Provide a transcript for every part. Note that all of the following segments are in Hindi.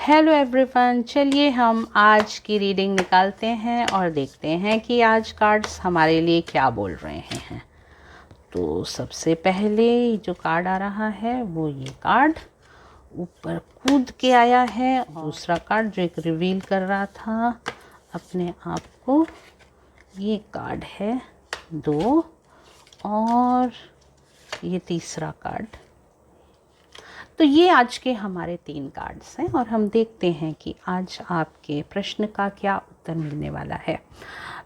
हेलो एवरीवन, चलिए हम आज की रीडिंग निकालते हैं और देखते हैं कि आज कार्ड्स हमारे लिए क्या बोल रहे हैं। तो सबसे पहले जो कार्ड आ रहा है वो ये कार्ड ऊपर कूद के आया है। दूसरा कार्ड जो एक रिवील कर रहा था अपने आप को, ये कार्ड है 2 और ये तीसरा कार्ड। तो ये आज के हमारे 3 कार्ड्स हैं और हम देखते हैं कि आज आपके प्रश्न का क्या उत्तर मिलने वाला है।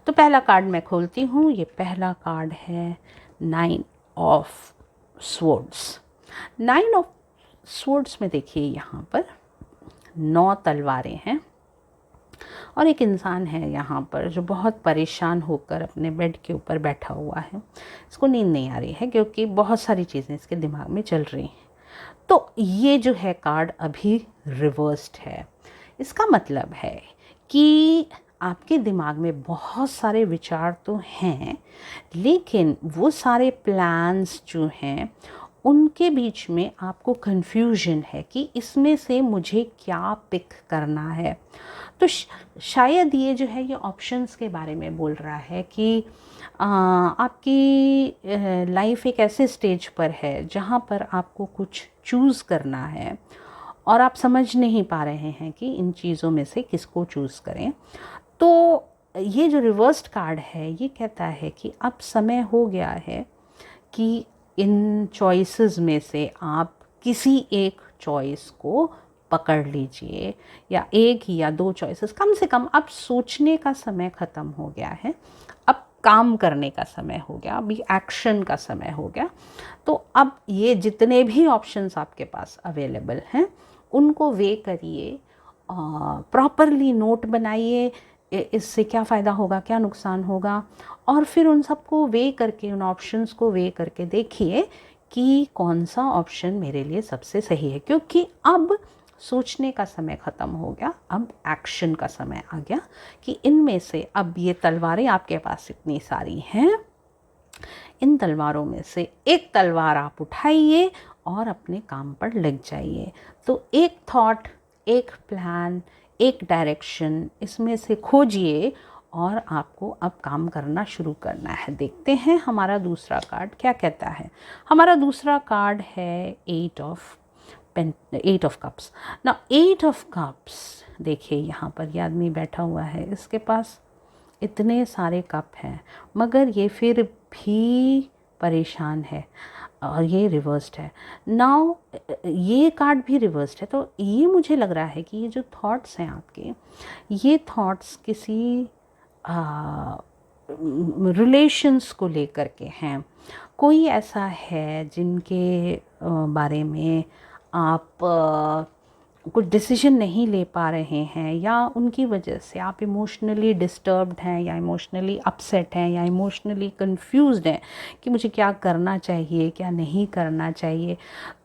तो पहला कार्ड मैं खोलती हूँ। ये पहला कार्ड है 9 ऑफ स्वॉर्ड्स। 9 ऑफ स्वॉर्ड्स में देखिए यहाँ पर 9 तलवारें हैं और एक इंसान है यहाँ पर जो बहुत परेशान होकर अपने बेड के ऊपर बैठा हुआ है। इसको नींद नहीं आ रही है क्योंकि बहुत सारी चीज़ें इसके दिमाग में चल रही हैं। तो ये जो है कार्ड अभी रिवर्स्ड है। इसका मतलब है कि आपके दिमाग में बहुत सारे विचार तो हैं, लेकिन वो सारे प्लान्स जो हैं उनके बीच में आपको कंफ्यूजन है कि इसमें से मुझे क्या पिक करना है। तो शायद ये जो है ये ऑप्शंस के बारे में बोल रहा है कि आपकी लाइफ एक ऐसे स्टेज पर है जहाँ पर आपको कुछ चूज़ करना है और आप समझ नहीं पा रहे हैं कि इन चीज़ों में से किसको चूज़ करें। तो ये जो रिवर्स्ड कार्ड है ये कहता है कि अब समय हो गया है कि इन चॉइसेस में से आप किसी एक चॉइस को पकड़ लीजिए, या एक या 2 चॉइसेस, कम से कम अब सोचने का समय ख़त्म हो गया है, अब काम करने का समय हो गया, अभी एक्शन का समय हो गया। तो अब ये जितने भी ऑप्शंस आपके पास अवेलेबल हैं उनको वे करिए, प्रॉपरली नोट बनाइए इससे क्या फ़ायदा होगा, क्या नुकसान होगा, और फिर उन सबको वे करके, उन ऑप्शंस को वे करके देखिए कि कौन सा ऑप्शन मेरे लिए सबसे सही है। क्योंकि अब सोचने का समय ख़त्म हो गया, अब एक्शन का समय आ गया कि इनमें से अब ये तलवारें आपके पास इतनी सारी हैं, इन तलवारों में से एक तलवार आप उठाइए और अपने काम पर लग जाइए। तो एक थॉट, एक प्लान, एक डायरेक्शन इसमें से खोजिए और आपको अब काम करना शुरू करना है। देखते हैं हमारा दूसरा कार्ड क्या कहता है। हमारा दूसरा कार्ड है 8 ऑफ कप्स। ना 8 ऑफ कप्स, देखिए यहाँ पर ये आदमी बैठा हुआ है, इसके पास इतने सारे कप हैं मगर ये फिर भी परेशान है और ये रिवर्स्ड है। नाउ ये कार्ड भी रिवर्स्ड है। तो ये मुझे लग रहा है कि ये जो थॉट्स हैं आपके, ये थॉट्स किसी रिलेशंस को लेकर के हैं। कोई ऐसा है जिनके बारे में आप कुछ डिसीजन नहीं ले पा रहे हैं, या उनकी वजह से आप इमोशनली डिस्टर्ब्ड हैं, या इमोशनली अपसेट हैं, या इमोशनली कंफ्यूज्ड हैं कि मुझे क्या करना चाहिए, क्या नहीं करना चाहिए।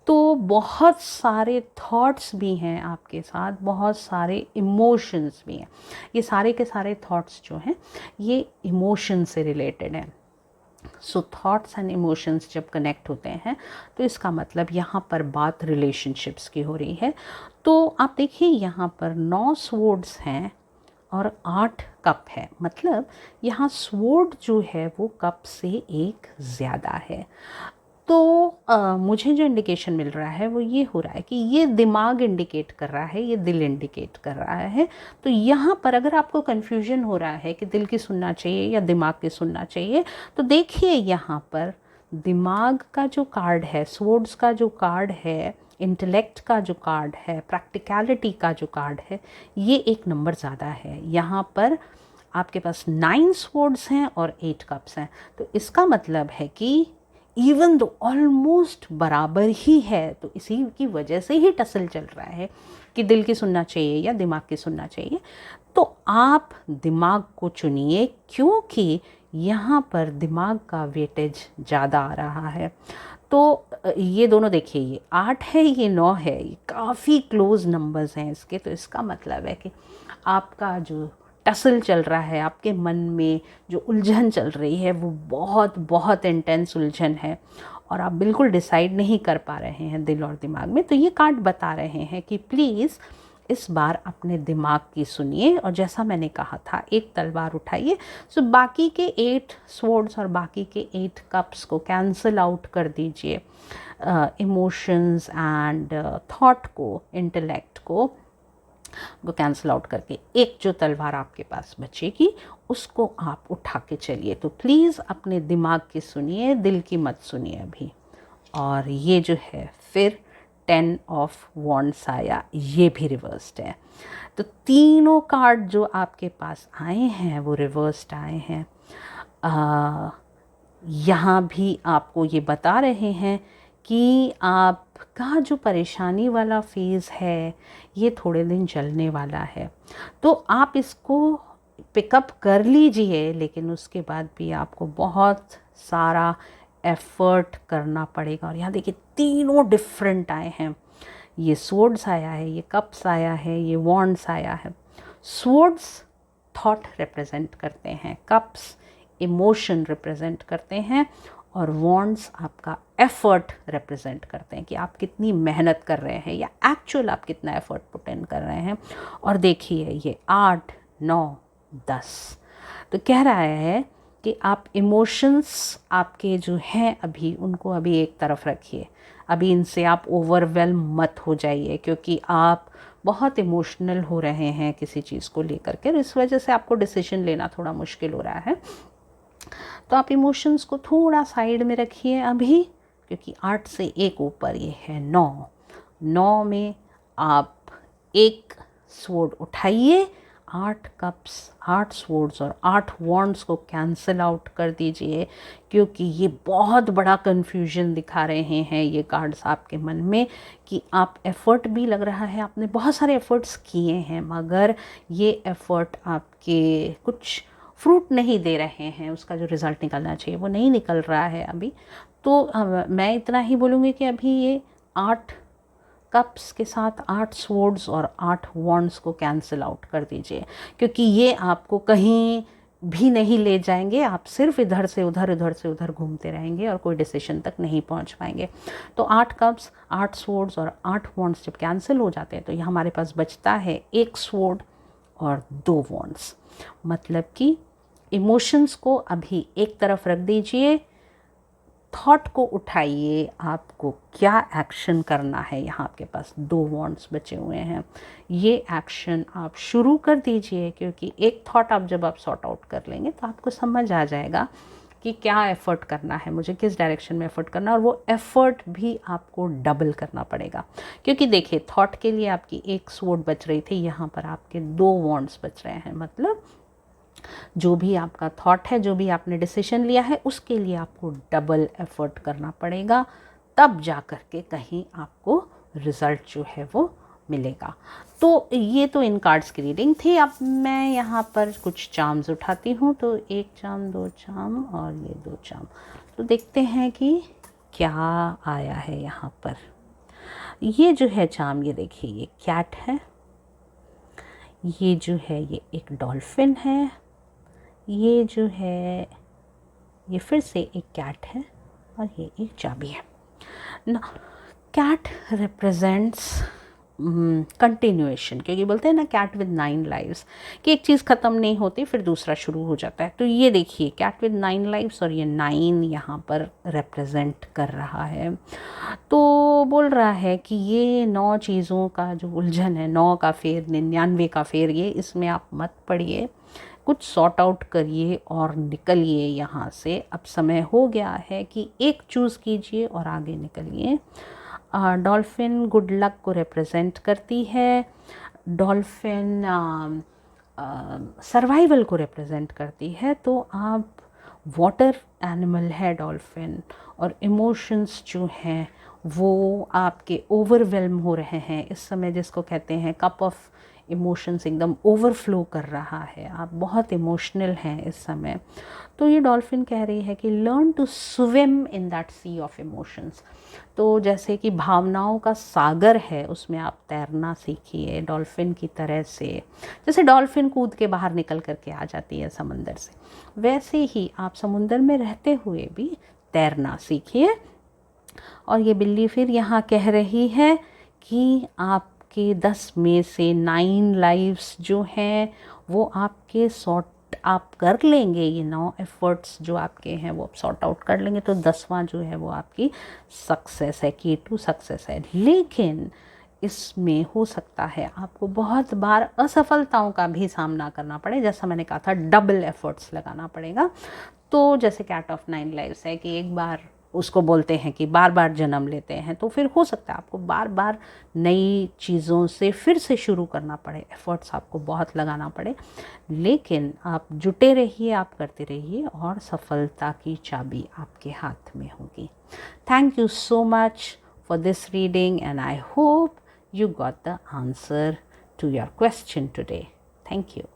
तो बहुत सारे थॉट्स भी हैं आपके साथ, बहुत सारे इमोशंस भी हैं। ये सारे के सारे थॉट्स जो हैं ये इमोशन से रिलेटेड हैं। सो थॉट्स एंड इमोशंस जब कनेक्ट होते हैं तो इसका मतलब यहाँ पर बात रिलेशनशिप्स की हो रही है। तो आप देखिए यहाँ पर 9 स्वॉर्ड्स हैं और 8 कप है, मतलब यहाँ स्वॉर्ड जो है वो कप से एक ज़्यादा है। तो मुझे जो इंडिकेशन मिल रहा है वो ये हो रहा है कि ये दिमाग इंडिकेट कर रहा है, ये दिल इंडिकेट कर रहा है। तो यहाँ पर अगर आपको कन्फ्यूजन हो रहा है कि दिल की सुनना चाहिए या दिमाग की सुनना चाहिए, तो देखिए यहाँ पर दिमाग का जो कार्ड है, स्वॉर्ड्स का जो कार्ड है, इंटेलेक्ट का जो कार्ड है, प्रैक्टिकलिटी का जो कार्ड है, ये एक नंबर ज़्यादा है। यहाँ पर आपके पास 9 स्वॉर्ड्स हैं और 8 कप्स हैं। तो इसका मतलब है कि इवन दो ऑलमोस्ट बराबर ही है, तो इसी की वजह से ही टसल चल रहा है कि दिल की सुनना चाहिए या दिमाग की सुनना चाहिए। तो आप दिमाग को चुनिए क्योंकि यहाँ पर दिमाग का वेटेज ज़्यादा आ रहा है। तो ये दोनों देखिए, ये 8 है, ये 9 है, ये काफ़ी क्लोज नंबर्स हैं इसके। तो इसका मतलब है कि आपका जो टसल चल रहा है, आपके मन में जो उलझन चल रही है वो बहुत बहुत इंटेंस उलझन है और आप बिल्कुल डिसाइड नहीं कर पा रहे हैं दिल और दिमाग में। तो ये कार्ड बता रहे हैं कि प्लीज़ इस बार अपने दिमाग की सुनिए और जैसा मैंने कहा था एक तलवार उठाइए, सो बाकी के 8 स्वॉर्ड्स और बाकी के 8 कप्स को कैंसिल आउट कर दीजिए, इमोशंस एंड थॉट को, इंटेलेक्ट को कैंसिल आउट करके एक जो तलवार आपके पास बचेगी उसको आप उठा के चलिए। तो प्लीज़ अपने दिमाग की सुनिए, दिल की मत सुनिए अभी। और ये जो है फिर 10 ऑफ वॉन्ड्स आया, ये भी रिवर्स्ड है। तो तीनों कार्ड जो आपके पास आए हैं वो रिवर्स्ड आए हैं। यहाँ भी आपको ये बता रहे हैं कि आपका जो परेशानी वाला फेज़ है ये थोड़े दिन चलने वाला है, तो आप इसको पिकअप कर लीजिए, लेकिन उसके बाद भी आपको बहुत सारा एफ़र्ट करना पड़ेगा। और यहाँ देखिए तीनों डिफरेंट आए हैं, ये स्वॉर्ड्स आया है, ये कप्स आया है, ये वॉन्ड्स आया है। स्वॉर्ड्स थॉट रिप्रेजेंट करते हैं, कप्स इमोशन रिप्रेजेंट करते हैं और वॉन्ड्स आपका एफ़र्ट रिप्रेजेंट करते हैं कि आप कितनी मेहनत कर रहे हैं या एक्चुअल आप कितना एफ़र्ट पुट इन कर रहे हैं। और देखिए ये 8, 9, 10 तो कह रहा है कि आप इमोशंस आपके जो हैं अभी उनको अभी एक तरफ रखिए, अभी इनसे आप ओवरवेल्म मत हो जाइए, क्योंकि आप बहुत इमोशनल हो रहे हैं किसी चीज़ को लेकर के, इस वजह से आपको डिसीजन लेना थोड़ा मुश्किल हो रहा है। तो आप इमोशंस को थोड़ा साइड में रखिए अभी, क्योंकि 8 से एक ऊपर ये है 9। 9 में आप एक स्वॉर्ड उठाइए, 8 कप्स, 8 स्वॉर्ड्स और 8 वॉन्ड्स को कैंसिल आउट कर दीजिए, क्योंकि ये बहुत बड़ा कन्फ्यूजन दिखा रहे हैं ये कार्ड्स आपके मन में कि आप एफ़र्ट भी लग रहा है, आपने बहुत सारे एफ़र्ट्स किए हैं मगर ये एफ़र्ट आपके कुछ फ्रूट नहीं दे रहे हैं, उसका जो रिज़ल्ट निकलना चाहिए वो नहीं निकल रहा है अभी। तो मैं इतना ही बोलूँगी कि अभी ये 8 कप्स के साथ 8 स्वॉर्ड्स और 8 वॉन्ड्स को कैंसिल आउट कर दीजिए, क्योंकि ये आपको कहीं भी नहीं ले जाएंगे, आप सिर्फ इधर से उधर, इधर से उधर घूमते रहेंगे और कोई डिसीजन तक नहीं पहुंच पाएंगे। तो 8 कप्स, 8 स्वॉर्ड्स और 8 वॉन्ड्स जब कैंसिल हो जाते हैं तो ये हमारे पास बचता है 1 स्वॉर्ड और 2 वॉन्ड्स। मतलब कि इमोशंस को अभी एक तरफ रख दीजिए, थॉट को उठाइए, आपको क्या एक्शन करना है। यहाँ आपके पास 2 वॉन्ड्स बचे हुए हैं, ये एक्शन आप शुरू कर दीजिए, क्योंकि एक थॉट आप जब आप सॉर्ट आउट कर लेंगे तो आपको समझ आ जाएगा कि क्या एफ़र्ट करना है, मुझे किस डायरेक्शन में एफ़र्ट करना है, और वो एफ़र्ट भी आपको डबल करना पड़ेगा। क्योंकि देखिए थॉट के लिए आपकी 1 स्वॉर्ड बच रही थी, यहाँ पर आपके 2 वॉन्ड्स बच रहे हैं। मतलब जो भी आपका थॉट है, जो भी आपने डिसीजन लिया है, उसके लिए आपको डबल एफ़र्ट करना पड़ेगा, तब जा कर के कहीं आपको रिज़ल्ट जो है वो मिलेगा। तो ये तो इन कार्ड्स की रीडिंग थी। अब मैं यहाँ पर कुछ चार्म्स उठाती हूँ, तो 1 चार्म, 2 चार्म और ये 2 चार्म। तो देखते हैं कि क्या आया है यहाँ पर। ये जो है चार्म, ये देखिए ये कैट है, ये जो है ये एक डॉल्फिन है, ये जो है ये फिर से एक कैट है और ये एक चाबी है ना। कैट रिप्रेजेंट्स कंटिन्यूएशन, क्योंकि बोलते हैं ना कैट विद 9 लाइव्स, कि एक चीज़ ख़त्म नहीं होती फिर दूसरा शुरू हो जाता है। तो ये देखिए कैट विद 9 लाइव्स और ये 9 यहाँ पर रिप्रेजेंट कर रहा है। तो बोल रहा है कि ये 9 चीज़ों का जो उलझन है, 9 का फेर, 99 का फेर, ये इसमें आप मत पड़िए, कुछ सॉर्ट आउट करिए और निकलिए यहाँ से। अब समय हो गया है कि एक चूज़ कीजिए और आगे निकलिए। डॉल्फिन गुड लक को रिप्रेजेंट करती है, डॉल्फिन सर्वाइवल को रिप्रेजेंट करती है। तो आप वाटर एनिमल है डॉल्फिन, और इमोशंस जो हैं वो आपके ओवरवेल्म हो रहे हैं इस समय, जिसको कहते हैं कप ऑफ इमोशंस एकदम ओवरफ्लो कर रहा है, आप बहुत इमोशनल हैं इस समय। तो ये डॉल्फिन कह रही है कि learn to swim in that sea of emotions. तो जैसे कि भावनाओं का सागर है, उसमें आप तैरना सीखिए डॉल्फिन की तरह से। जैसे डॉल्फिन कूद के बाहर निकल करके आ जाती है समंदर से, वैसे ही आप समुंदर में रहते हुए भी तैरना सीखिए। और ये बिल्ली फिर यहाँ कह रही है कि आप आपके 10 में से 9 लाइव्स जो हैं वो आपके सॉर्ट आप कर लेंगे, ये 9 एफर्ट्स जो आपके हैं वो आप सॉर्ट आउट कर लेंगे, तो 10वां जो है वो आपकी सक्सेस है, की टू सक्सेस है। लेकिन इसमें हो सकता है आपको बहुत बार असफलताओं का भी सामना करना पड़े, जैसा मैंने कहा था डबल एफर्ट्स लगाना पड़ेगा। तो जैसे कैट ऑफ 9 लाइव्स है कि एक बार उसको बोलते हैं कि बार बार जन्म लेते हैं, तो फिर हो सकता है आपको बार बार नई चीज़ों से फिर से शुरू करना पड़े, एफर्ट्स आपको बहुत लगाना पड़े। लेकिन आप जुटे रहिए, आप करते रहिए और सफलता की चाबी आपके हाथ में होगी। Thank you so much for this reading, and I hope you got the answer to your question today. Thank you.